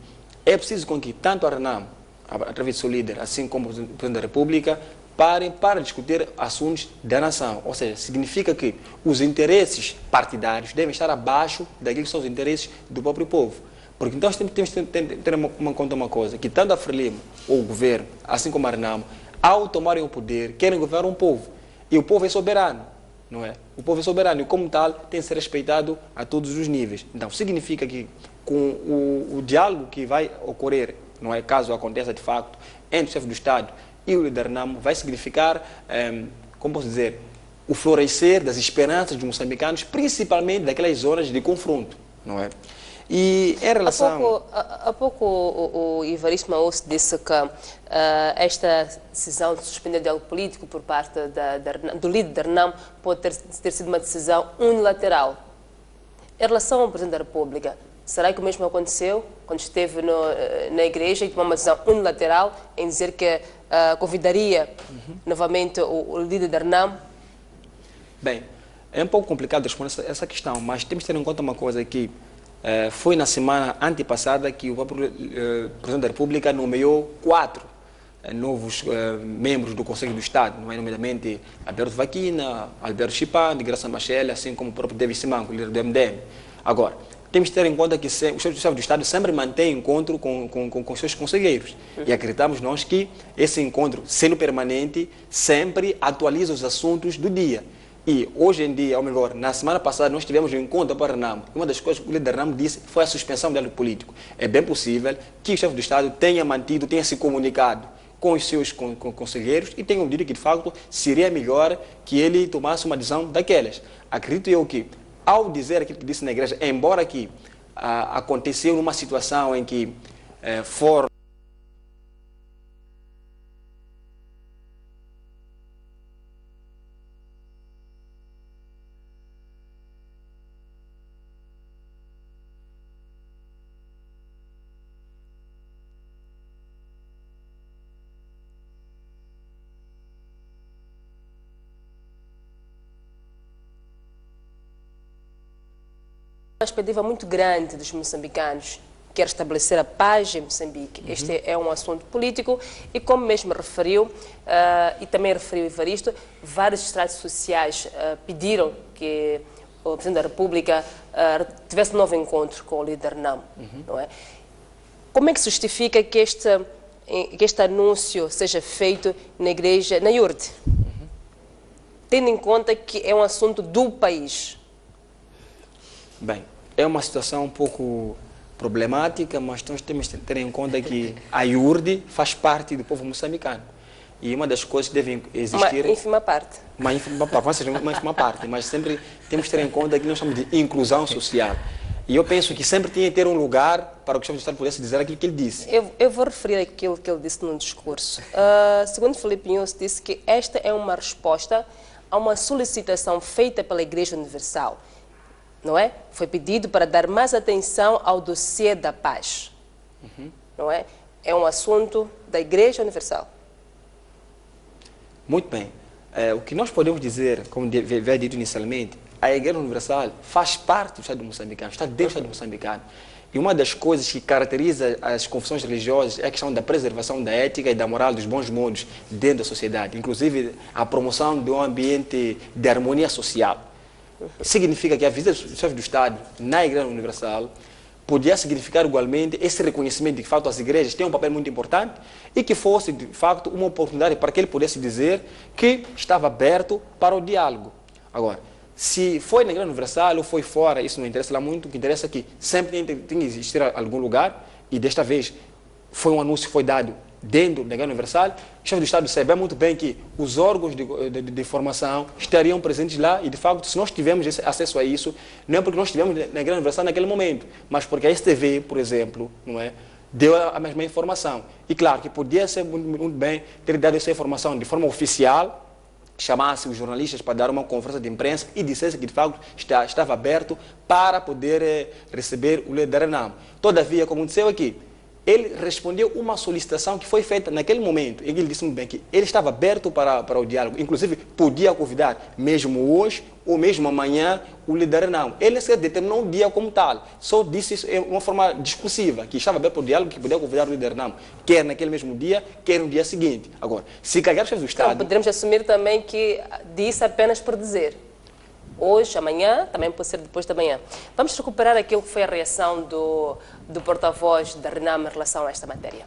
é preciso com que tanto a Renamo, através do seu líder, assim como o Presidente da República, parem para discutir assuntos da nação. Ou seja, significa que os interesses partidários devem estar abaixo daquilo que são os interesses do próprio povo. Porque então temos que ter em conta uma coisa, que tanto a Frelimo, ou o governo, assim como a Renamo, ao tomarem o poder, querem governar um povo. E o povo é soberano, não é? O povo é soberano e, como tal, tem que ser respeitado a todos os níveis. Então, significa que com o diálogo que vai ocorrer, não é, caso aconteça de facto, entre o chefe do Estado e o líder Renamo, vai significar, como posso dizer, o florescer das esperanças dos moçambicanos, principalmente daquelas zonas de confronto, não é? E em relação... Há pouco o Evaristo Moço disse que esta decisão de suspender o diálogo político por parte do líder da Renamo pode ter sido uma decisão unilateral. Em relação ao Presidente da República, será que o mesmo aconteceu quando esteve na igreja e tomou uma decisão unilateral em dizer que convidaria novamente o líder da Renamo? Bem, é um pouco complicado responder essa questão, mas temos que ter em conta uma coisa que foi na semana antepassada que o próprio Presidente da República nomeou 4 novos membros do Conselho do Estado, nomeadamente Alberto Vaquina, Alberto Chipande, Graça Machel, assim como o próprio David Simango, líder do MDM. Agora, temos que ter em conta que o chefe do Estado sempre mantém encontro com os seus conselheiros. E acreditamos nós que esse encontro, sendo permanente, sempre atualiza os assuntos do dia. E hoje em dia, ou melhor, na semana passada nós tivemos um encontro para a Renamo. Uma das coisas que o líder da Renamo disse foi a suspensão do diálogo político. É bem possível que o chefe do Estado tenha se comunicado com os seus conselheiros e tenham dito que, de facto, seria melhor que ele tomasse uma decisão daquelas. Acredito eu que, ao dizer aquilo que disse na igreja, embora que aconteceu numa situação em que foram uma expectativa muito grande dos moçambicanos, quer estabelecer a paz em Moçambique. Este é um assunto político e, como mesmo referiu, e também referiu Evaristo, vários estratos sociais pediram que o Presidente da República tivesse um novo encontro com o líder Renamo, não é? Como é que se justifica que este anúncio seja feito na igreja, na Iurde? tendo em conta que é um assunto do país? Bem, é uma situação um pouco problemática, mas nós temos que ter em conta que a IURD faz parte do povo moçambicano. E uma das coisas que devem existir... Uma ínfima parte. Uma ínfima parte, mas sempre temos que ter em conta que nós chamamos de inclusão social. E eu penso que sempre tinha que ter um lugar para que o chefe de Estado pudesse dizer aquilo que ele disse. Eu vou referir aquilo que ele disse no discurso. Segundo Filipe Nunes, disse que esta é uma resposta a uma solicitação feita pela Igreja Universal. Não é? Foi pedido para dar mais atenção ao dossiê da paz. Não é? É um assunto da Igreja Universal. Muito bem. O que nós podemos dizer, como havia dito inicialmente, a Igreja Universal faz parte do Estado moçambicano, está dentro do Estado moçambicano. E uma das coisas que caracteriza as confissões religiosas é a questão da preservação da ética e da moral dos bons modos dentro da sociedade, inclusive a promoção de um ambiente de harmonia social. Significa que a visita do chefe do Estado na Igreja Universal podia significar igualmente esse reconhecimento de que, de fato, as igrejas têm um papel muito importante e que fosse, de facto, uma oportunidade para que ele pudesse dizer que estava aberto para o diálogo. Agora, se foi na Igreja Universal ou foi fora, isso não interessa lá muito. O que interessa é que sempre tem que existir algum lugar, e desta vez foi um anúncio que foi dado dentro da Igreja Universal. O chefe do Estado sabe muito bem que os órgãos de formação estariam presentes lá e, de facto, se nós tivermos acesso a isso, não é porque nós estivemos na Igreja Universal naquele momento, mas porque a STV, por exemplo, não é, deu a mesma informação. E, claro, que podia ser muito bem ter dado essa informação de forma oficial, chamasse os jornalistas para dar uma conferência de imprensa e dissesse que, de facto, estava aberto para poder receber o líder da RENAMO. Todavia, como aconteceu aqui, ele respondeu uma solicitação que foi feita naquele momento, e ele disse muito bem que ele estava aberto para o diálogo, inclusive podia convidar, mesmo hoje ou mesmo amanhã, o líder da RENAMO. Ele se determinou um dia como tal, só disse isso de uma forma discursiva, que estava aberto para o diálogo, que podia convidar o líder da RENAMO, quer naquele mesmo dia, quer no dia seguinte. Agora, se calhar o chefe do Estado... Então, poderemos assumir também que disse apenas por dizer. Hoje, amanhã, também pode ser depois da manhã. Vamos recuperar aquilo que foi a reação do porta-voz da RENAMO em relação a esta matéria.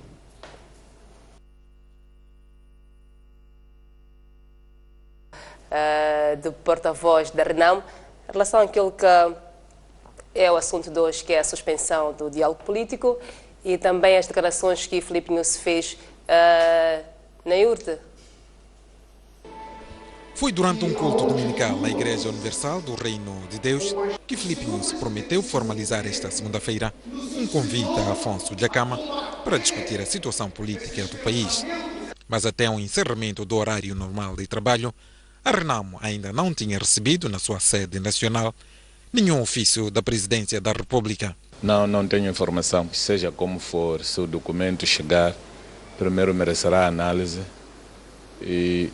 Do porta-voz da RENAMO em relação àquilo que é o assunto de hoje, que é a suspensão do diálogo político e também as declarações que Filipe Nunes fez na IURD. Foi durante um culto dominical na Igreja Universal do Reino de Deus que Filipe Nunes prometeu formalizar esta segunda-feira um convite a Afonso Dhlakama para discutir a situação política do país. Mas até o encerramento do horário normal de trabalho, a RENAMO ainda não tinha recebido na sua sede nacional nenhum ofício da Presidência da República. Não tenho informação. Seja como for, se o documento chegar, primeiro merecerá análise e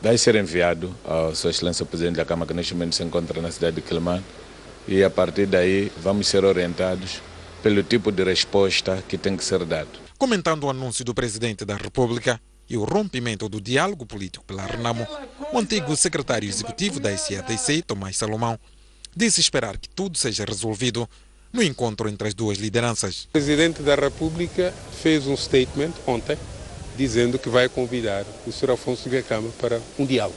vai ser enviado ao Sua Excelência o Presidente da Câmara, que neste momento se encontra na cidade de Quelimane, e a partir daí vamos ser orientados pelo tipo de resposta que tem que ser dado. Comentando o anúncio do Presidente da República e o rompimento do diálogo político pela RENAMO, o antigo secretário executivo da SADC, Tomás Salomão, disse esperar que tudo seja resolvido no encontro entre as duas lideranças. O Presidente da República fez um statement ontem, dizendo que vai convidar o Sr. Afonso Dhlakama para um diálogo.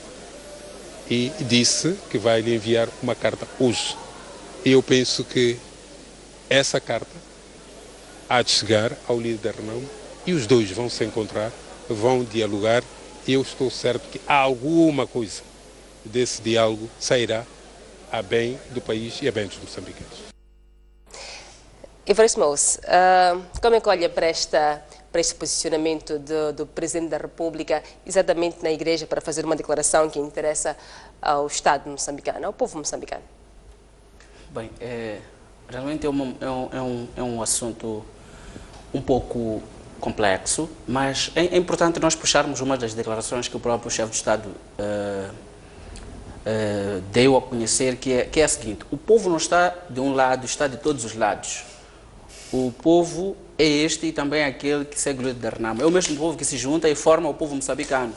E disse que vai lhe enviar uma carta hoje. E eu penso que essa carta há de chegar ao líder da RENAMO e os dois vão se encontrar, vão dialogar, e eu estou certo que alguma coisa desse diálogo sairá a bem do país e a bem dos moçambicanos. Evaristo Mousse, como é que olha para este posicionamento do Presidente da República, exatamente na Igreja, para fazer uma declaração que interessa ao Estado moçambicano, ao povo moçambicano? Bem, realmente é um assunto um pouco complexo, mas é importante nós puxarmos uma das declarações que o próprio chefe de Estado deu a conhecer, que é a seguinte: o povo não está de um lado, está de todos os lados. O povo é este e também aquele que segue o líder da RENAMO. É o mesmo povo que se junta e forma o povo moçambicano.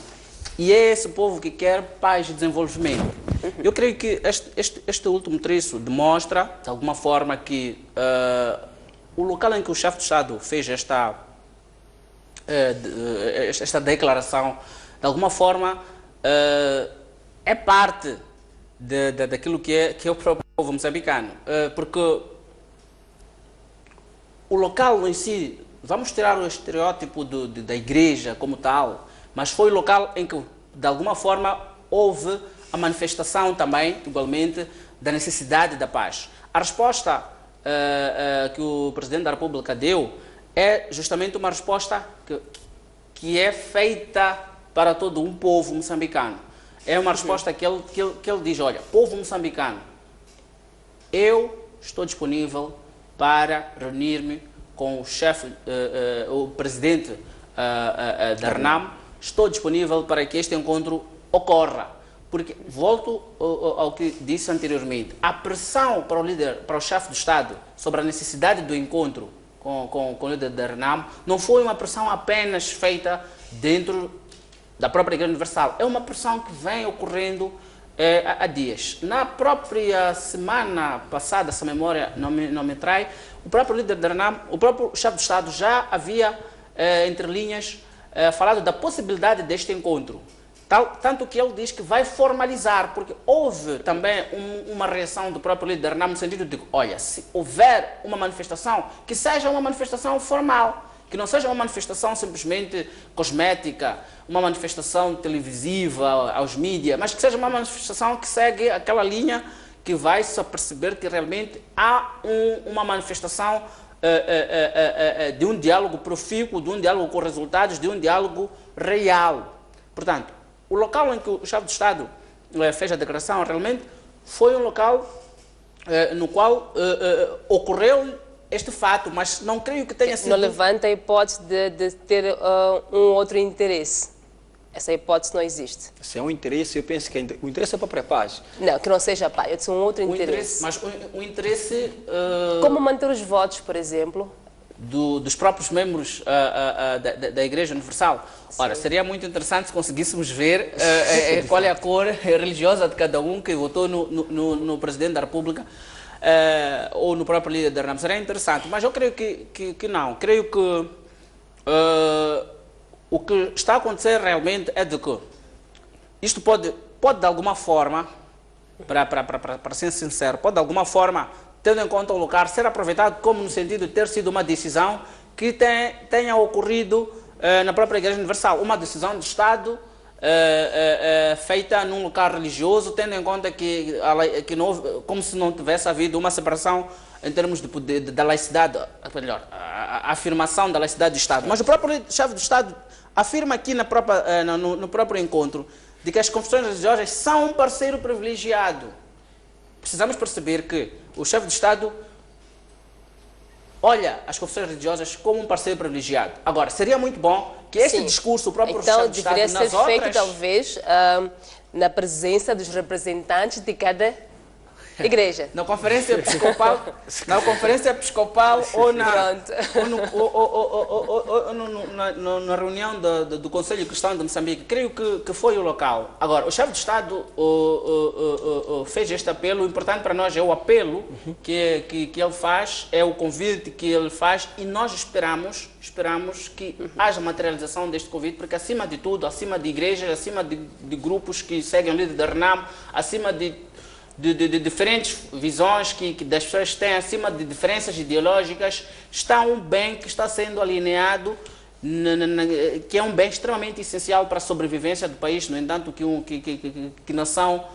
E é esse povo que quer paz e desenvolvimento. Eu creio que este último trecho demonstra, de alguma forma, que o local em que o chefe de Estado fez esta declaração, de alguma forma, é parte daquilo que é o próprio povo moçambicano. Porque o local em si, vamos tirar o estereótipo da igreja como tal, mas foi o local em que, de alguma forma, houve a manifestação também, igualmente, da necessidade da paz. A resposta que o Presidente da República deu é justamente uma resposta que é feita para todo um povo moçambicano. É uma resposta que ele diz, olha, povo moçambicano, eu estou disponível para reunir-me com o chefe, o presidente da RENAM, estou disponível para que este encontro ocorra. Porque, volto ao que disse anteriormente, a pressão para o líder, para o chefe do Estado, sobre a necessidade do encontro com o líder da RENAM, não foi uma pressão apenas feita dentro da própria Igreja Universal. É uma pressão que vem ocorrendo há dias. Na própria semana passada, se a memória não me trai, o próprio líder da RENAM, o próprio chefe do Estado já havia, entre linhas, falado da possibilidade deste encontro. Tanto que ele diz que vai formalizar, porque houve também uma reação do próprio líder da RENAM no sentido de, olha, se houver uma manifestação, que seja uma manifestação formal, que não seja uma manifestação simplesmente cosmética, uma manifestação televisiva aos mídias, mas que seja uma manifestação que segue aquela linha que vai se perceber que realmente há uma manifestação de um diálogo profícuo, de um diálogo com resultados, de um diálogo real. Portanto, o local em que o chefe de Estado fez a declaração realmente foi um local no qual ocorreu este fato, mas não creio que tenha sido... Não levanta a hipótese de ter um outro interesse. Essa hipótese não existe. Se é um interesse, eu penso que o interesse é para a paz. Não, que não seja paz, eu disse um outro interesse. Mas o interesse... Como manter os votos, por exemplo? Dos próprios membros da Igreja Universal. Sim. Ora, seria muito interessante se conseguíssemos ver qual é a cor religiosa de cada um que votou no Presidente da República ou no próprio líder da RENAM. Seria interessante, mas eu creio que não. Creio que o que está a acontecer realmente é de que isto pode de alguma forma, para ser sincero, pode de alguma forma, tendo em conta o local, ser aproveitado como no sentido de ter sido uma decisão que tenha ocorrido na própria Igreja Universal, uma decisão de Estado feita num local religioso, tendo em conta que não houve, como se não tivesse havido uma separação em termos da laicidade, melhor, a afirmação da laicidade do Estado. Mas o próprio chefe do Estado afirma aqui no próprio encontro de que as confissões religiosas são um parceiro privilegiado. Precisamos perceber que o chefe de Estado olha as confissões religiosas como um parceiro privilegiado. Agora, seria muito bom que este discurso, o próprio chefe de Estado, deveria ser feito, talvez, na presença dos representantes de cada igreja. Na conferência episcopal, ou na reunião do Conselho Cristão de Moçambique, creio que foi o local. Agora, o chefe de Estado fez este apelo. O importante para nós é o apelo que ele faz, é o convite que ele faz, e nós esperamos que haja materialização deste convite, porque acima de tudo, acima de igrejas, acima de grupos que seguem o líder da RENAM, acima de diferentes visões que das pessoas têm, acima de diferenças ideológicas, está um bem que está sendo alineado, que é um bem extremamente essencial para a sobrevivência do país, no entanto, que nação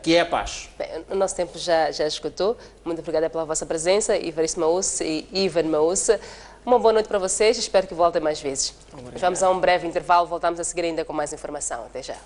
que é a paz. Bem, o nosso tempo já esgotou. Muito obrigada pela vossa presença, Ivaristo Mausse e Ivan Mausse. Uma boa noite para vocês, espero que voltem mais vezes. Vamos a um breve intervalo, voltamos a seguir ainda com mais informação. Até já.